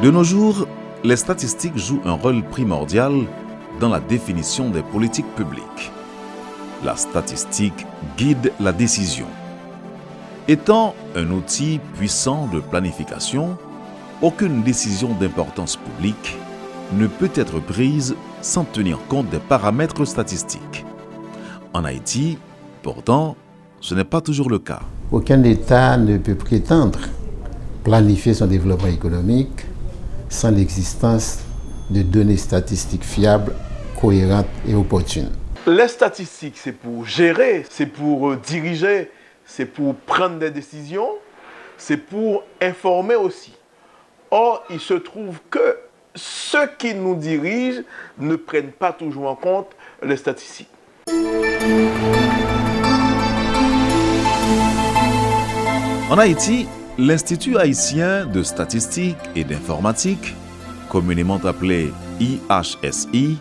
De nos jours, les statistiques jouent un rôle primordial dans la définition des politiques publiques. La statistique guide la décision. Étant un outil puissant de planification, aucune décision d'importance publique ne peut être prise sans tenir compte des paramètres statistiques. En Haïti, pourtant, ce n'est pas toujours le cas. Aucun État ne peut prétendre planifier son développement économique sans l'existence de données statistiques fiables, cohérentes et opportunes. Les statistiques, c'est pour gérer, c'est pour diriger, c'est pour prendre des décisions, c'est pour informer aussi. Or, il se trouve que ceux qui nous dirigent ne prennent pas toujours en compte les statistiques. En Haïti, l'Institut haïtien de statistique et d'informatique, communément appelé IHSI,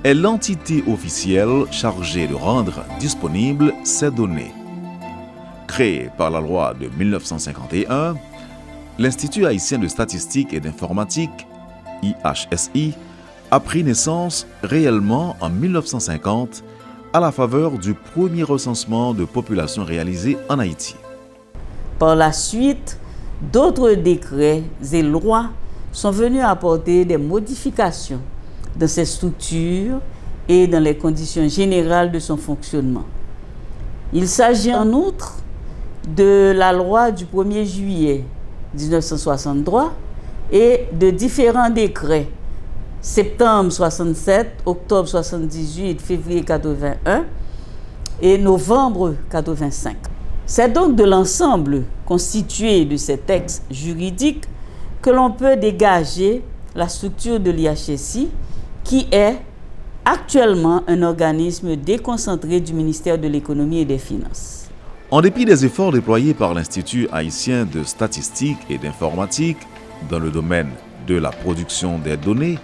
est l'entité officielle chargée de rendre disponibles ces données. Créé par la loi de 1951, l'Institut haïtien de statistique et d'informatique, IHSI, a pris naissance réellement en 1950 à la faveur du premier recensement de population réalisé en Haïti. Par la suite, d'autres décrets et lois sont venus apporter des modifications dans ces structures et dans les conditions générales de son fonctionnement. Il s'agit en outre de la loi du 1er juillet 1963 et de différents décrets septembre 67, octobre 78, février 81 et novembre 85. C'est donc de l'ensemble constitué de ces textes juridiques que l'on peut dégager la structure de l'IHSI, qui est actuellement un organisme déconcentré du ministère de l'Économie et des Finances. En dépit des efforts déployés par l'Institut haïtien de statistique et d'informatique dans le domaine de la production des données,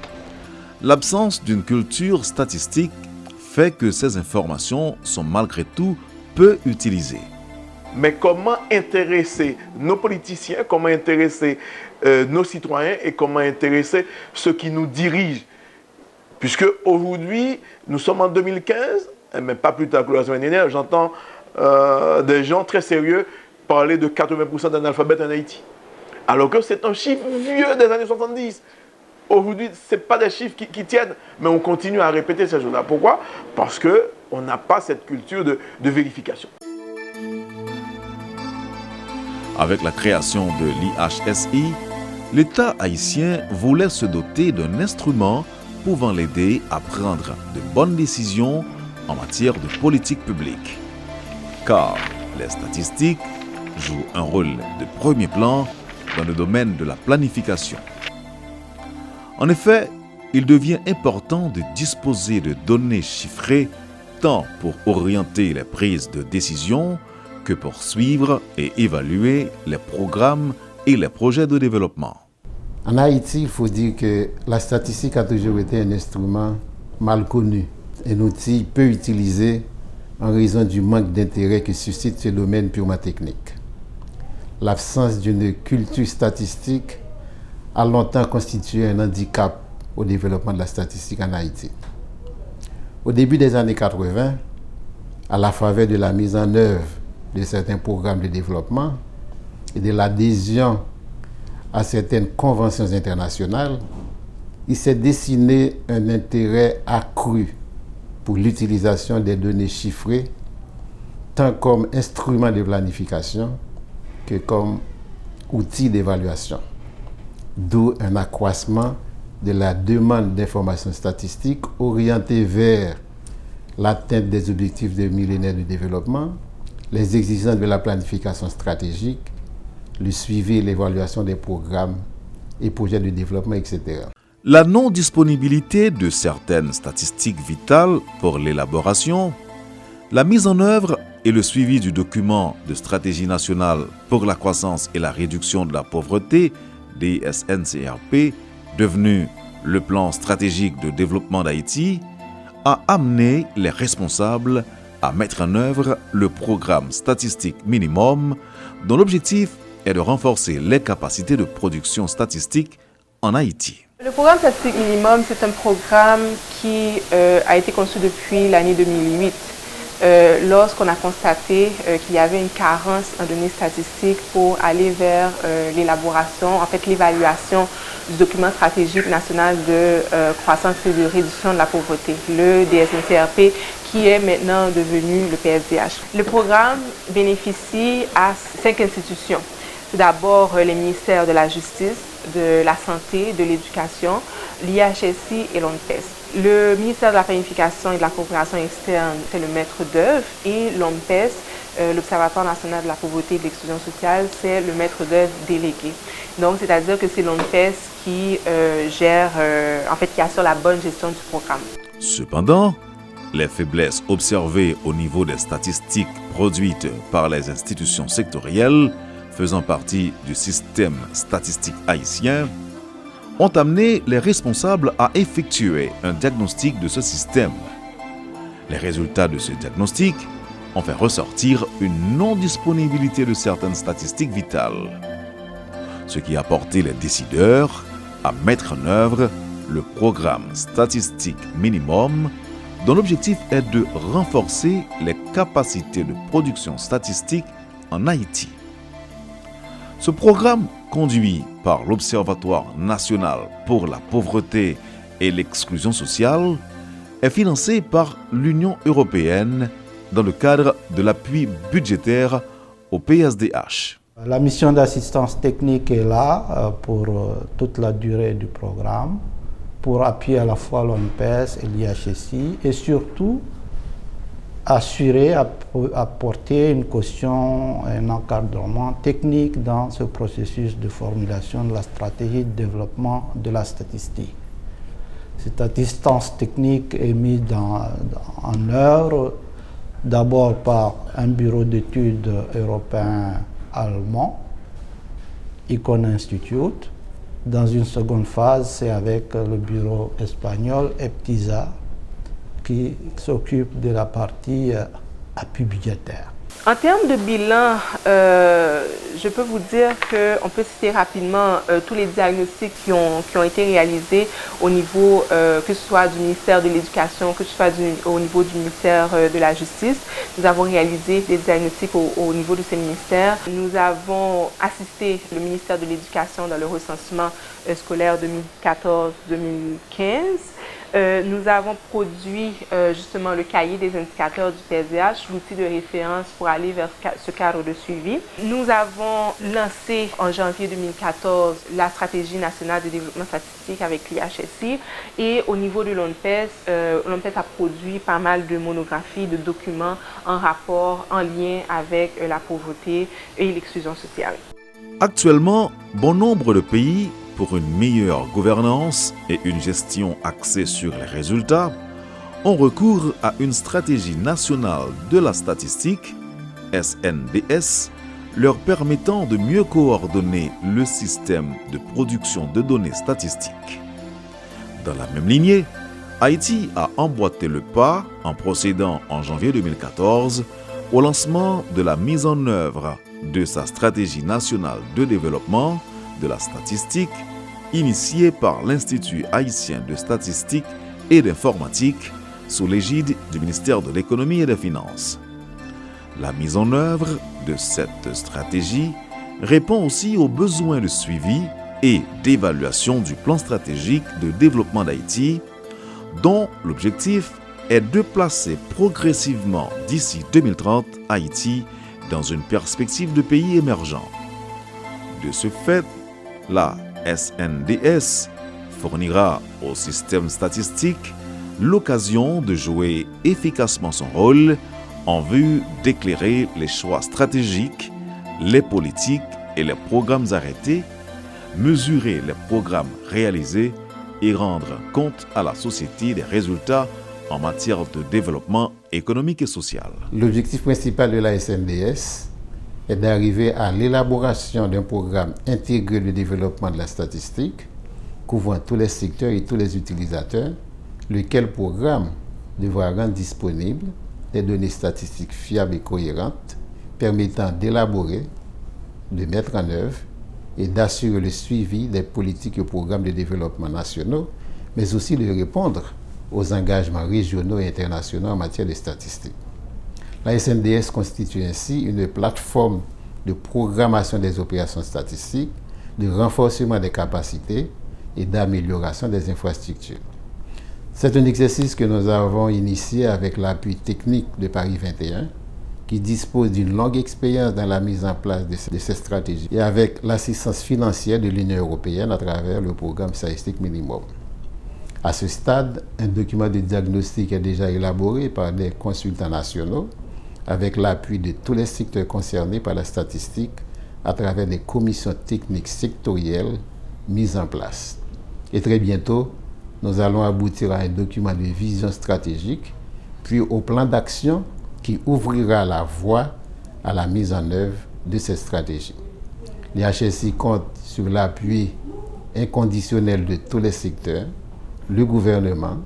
l'absence d'une culture statistique fait que ces informations sont malgré tout peu utilisées. Mais comment intéresser nos politiciens, comment intéresser nos citoyens et comment intéresser ceux qui nous dirigent? Puisque aujourd'hui, nous sommes en 2015, mais pas plus tard que la semaine dernière, j'entends des gens très sérieux parler de 80% d'analphabètes en Haïti. Alors que c'est un chiffre vieux des années 70. Aujourd'hui, ce n'est pas des chiffres qui tiennent, mais on continue à répéter ces choses-là. Pourquoi? Parce qu'on n'a pas cette culture de vérification. Avec la création de l'IHSI, l'État haïtien voulait se doter d'un instrument pouvant l'aider à prendre de bonnes décisions en matière de politique publique. Car les statistiques jouent un rôle de premier plan dans le domaine de la planification. En effet, il devient important de disposer de données chiffrées tant pour orienter les prises de décision que pour suivre et évaluer les programmes et les projets de développement. En Haïti, il faut dire que la statistique a toujours été un instrument mal connu, un outil peu utilisé en raison du manque d'intérêt que suscite ce domaine purement technique. L'absence d'une culture statistique a longtemps constitué un handicap au développement de la statistique en Haïti. Au début des années 80, à la faveur de la mise en œuvre de certains programmes de développement et de l'adhésion à certaines conventions internationales, il s'est dessiné un intérêt accru pour l'utilisation des données chiffrées, tant comme instrument de planification que comme outil d'évaluation. D'où un accroissement de la demande d'informations statistiques orientée vers l'atteinte des objectifs de millénaire de développement, les exigences de la planification stratégique, le suivi et l'évaluation des programmes et projets de développement, etc. La non-disponibilité de certaines statistiques vitales pour l'élaboration, la mise en œuvre et le suivi du document de stratégie nationale pour la croissance et la réduction de la pauvreté, DSNCRP, devenu le plan stratégique de développement d'Haïti, a amené les responsables à mettre en œuvre le programme statistique minimum dont l'objectif est de renforcer les capacités de production statistique en Haïti. Le programme statistique minimum, c'est un programme qui a été conçu depuis l'année 2008. Lorsqu'on a constaté qu'il y avait une carence en données statistiques pour aller vers l'élaboration, en fait l'évaluation du document stratégique national de croissance et de réduction de la pauvreté, le DSNCRP, qui est maintenant devenu le PSDH. Le programme bénéficie à 5 institutions. C'est d'abord les ministères de la Justice, de la Santé, de l'Éducation, l'IHSI et l'ONPES. Le ministère de la Planification et de la Coopération externe, c'est le maître d'œuvre, et l'ONPES, l'Observatoire national de la pauvreté et de l'exclusion sociale, c'est le maître d'œuvre délégué. Donc, c'est-à-dire que c'est l'ONPES qui gère, qui assure la bonne gestion du programme. Cependant, les faiblesses observées au niveau des statistiques produites par les institutions sectorielles faisant partie du système statistique haïtien ont amené les responsables à effectuer un diagnostic de ce système. Les résultats de ce diagnostic ont fait ressortir une non-disponibilité de certaines statistiques vitales, ce qui a porté les décideurs à mettre en œuvre le programme statistique minimum dont l'objectif est de renforcer les capacités de production statistique en Haïti. Ce programme, conduit par l'Observatoire national pour la pauvreté et l'exclusion sociale, est financé par l'Union européenne dans le cadre de l'appui budgétaire au PSDH. La mission d'assistance technique est là pour toute la durée du programme, pour appuyer à la fois l'ONPES et l'IHSI et surtout assurer, apporter une caution, un encadrement technique dans ce processus de formulation de la stratégie de développement de la statistique. Cette assistance technique est mise en œuvre d'abord par un bureau d'études européen allemand, Icon Institute. Dans une seconde phase, c'est avec le bureau espagnol EPTISA qui s'occupe de la partie appui budgétaire. En termes de bilan, je peux vous dire qu'on peut citer rapidement tous les diagnostics qui ont été réalisés au niveau, que ce soit du ministère de l'Éducation, que ce soit au niveau du ministère de la Justice. Nous avons réalisé des diagnostics au niveau de ces ministères. Nous avons assisté le ministère de l'Éducation dans le recensement scolaire 2014-2015. Nous avons produit justement le cahier des indicateurs du PSDH, l'outil de référence pour aller vers ce cadre de suivi. Nous avons lancé en janvier 2014 la stratégie nationale de développement statistique avec l'IHSI et au niveau de l'ONPES, l'ONPES a produit pas mal de monographies, de documents en rapport, en lien avec la pauvreté et l'exclusion sociale. Actuellement, bon nombre de pays, pour une meilleure gouvernance et une gestion axée sur les résultats, ont recours à une stratégie nationale de la statistique, SNDS, leur permettant de mieux coordonner le système de production de données statistiques. Dans la même lignée, Haïti a emboîté le pas en procédant en janvier 2014 au lancement de la mise en œuvre de sa stratégie nationale de développement de la statistique, initiée par l'Institut haïtien de statistique et d'informatique sous l'égide du ministère de l'Économie et des Finances. La mise en œuvre de cette stratégie répond aussi aux besoins de suivi et d'évaluation du plan stratégique de développement d'Haïti, dont l'objectif est de placer progressivement d'ici 2030 Haïti dans une perspective de pays émergent. De ce fait, la SNDS fournira au système statistique l'occasion de jouer efficacement son rôle en vue d'éclairer les choix stratégiques, les politiques et les programmes arrêtés, mesurer les programmes réalisés et rendre compte à la société des résultats en matière de développement économique et social. L'objectif principal de la SNDS est d'arriver à l'élaboration d'un programme intégré de développement de la statistique, couvrant tous les secteurs et tous les utilisateurs, lequel programme devra rendre disponibles des données statistiques fiables et cohérentes, permettant d'élaborer, de mettre en œuvre et d'assurer le suivi des politiques et programmes de développement nationaux, mais aussi de répondre aux engagements régionaux et internationaux en matière de statistiques. La SNDS constitue ainsi une plateforme de programmation des opérations statistiques, de renforcement des capacités et d'amélioration des infrastructures. C'est un exercice que nous avons initié avec l'appui technique de Paris 21, qui dispose d'une longue expérience dans la mise en place de ces stratégies, et avec l'assistance financière de l'Union européenne à travers le programme statistique minimum. À ce stade, un document de diagnostic est déjà élaboré par des consultants nationaux, avec l'appui de tous les secteurs concernés par la statistique à travers des commissions techniques sectorielles mises en place. Et très bientôt, nous allons aboutir à un document de vision stratégique, puis au plan d'action qui ouvrira la voie à la mise en œuvre de cette stratégie. L'IHSI compte sur l'appui inconditionnel de tous les secteurs, le gouvernement,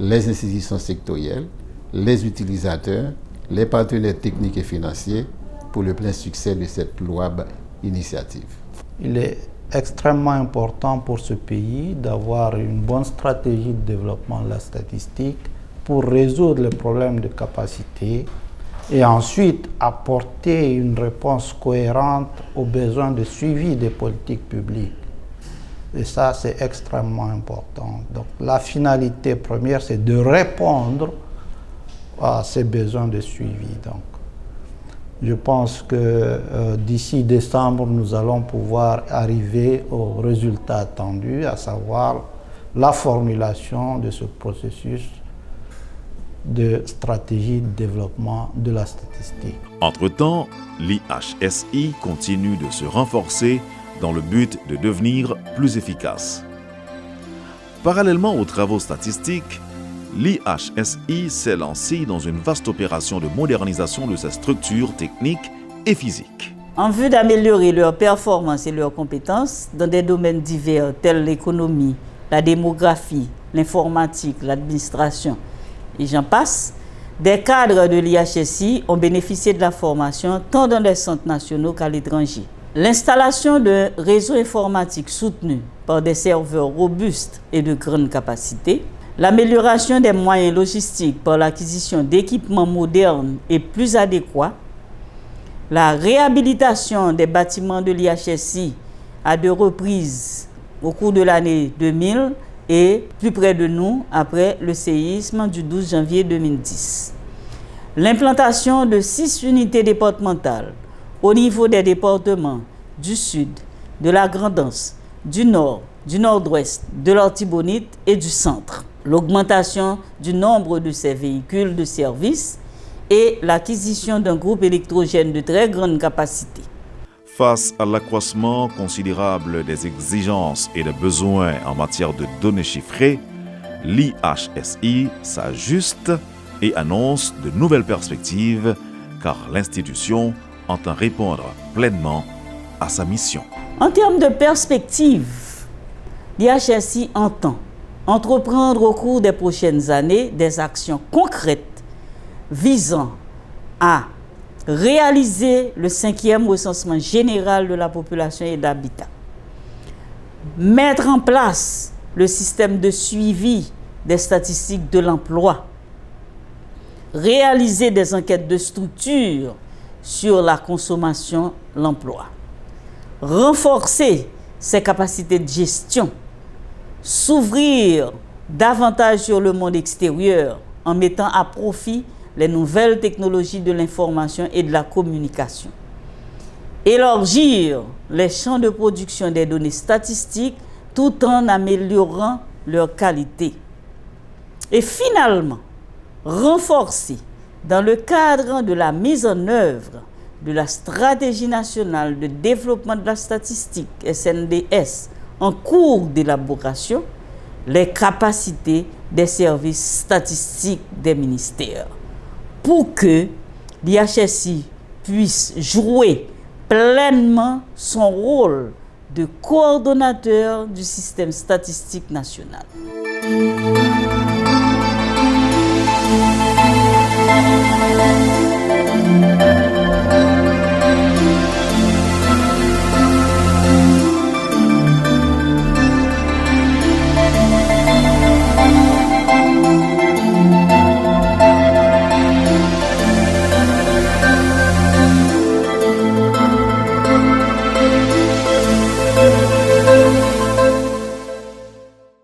les institutions sectorielles, les utilisateurs, les partenaires techniques et financiers pour le plein succès de cette louable initiative. Il est extrêmement important pour ce pays d'avoir une bonne stratégie de développement de la statistique pour résoudre les problèmes de capacité et ensuite apporter une réponse cohérente aux besoins de suivi des politiques publiques. Et ça, c'est extrêmement important. Donc, la finalité première, c'est de répondre à ces besoins de suivi. Donc, je pense que d'ici décembre, nous allons pouvoir arriver au résultat attendu, à savoir la formulation de ce processus de stratégie de développement de la statistique. Entre-temps, l'IHSI continue de se renforcer dans le but de devenir plus efficace. Parallèlement aux travaux statistiques, l'IHSI s'est lancé dans une vaste opération de modernisation de ses structures techniques et physiques. En vue d'améliorer leurs performances et leurs compétences dans des domaines divers tels l'économie, la démographie, l'informatique, l'administration et j'en passe, des cadres de l'IHSI ont bénéficié de la formation tant dans les centres nationaux qu'à l'étranger. L'installation de réseaux informatiques soutenus par des serveurs robustes et de grande capacité, l'amélioration des moyens logistiques par l'acquisition d'équipements modernes et plus adéquats, la réhabilitation des bâtiments de l'IHSI à 2 reprises au cours de l'année 2000 et plus près de nous après le séisme du 12 janvier 2010. L'implantation de 6 unités départementales au niveau des départements du Sud, de la Grande-Anse, du Nord, du Nord-Ouest, de l'Artibonite et du Centre. L'augmentation du nombre de ces véhicules de service et l'acquisition d'un groupe électrogène de très grande capacité. Face à l'accroissement considérable des exigences et des besoins en matière de données chiffrées, l'IHSI s'ajuste et annonce de nouvelles perspectives car l'institution entend répondre pleinement à sa mission. En termes de perspectives, l'IHSI entend entreprendre au cours des prochaines années des actions concrètes visant à réaliser le 5e recensement général de la population et d'habitat, mettre en place le système de suivi des statistiques de l'emploi, réaliser des enquêtes de structure sur la consommation, l'emploi, renforcer ses capacités de gestion, s'ouvrir davantage sur le monde extérieur en mettant à profit les nouvelles technologies de l'information et de la communication, élargir les champs de production des données statistiques tout en améliorant leur qualité. Et finalement, renforcer dans le cadre de la mise en œuvre de la stratégie nationale de développement de la statistique, SNDS, en cours d'élaboration, les capacités des services statistiques des ministères, pour que l'IHSI puisse jouer pleinement son rôle de coordonnateur du système statistique national.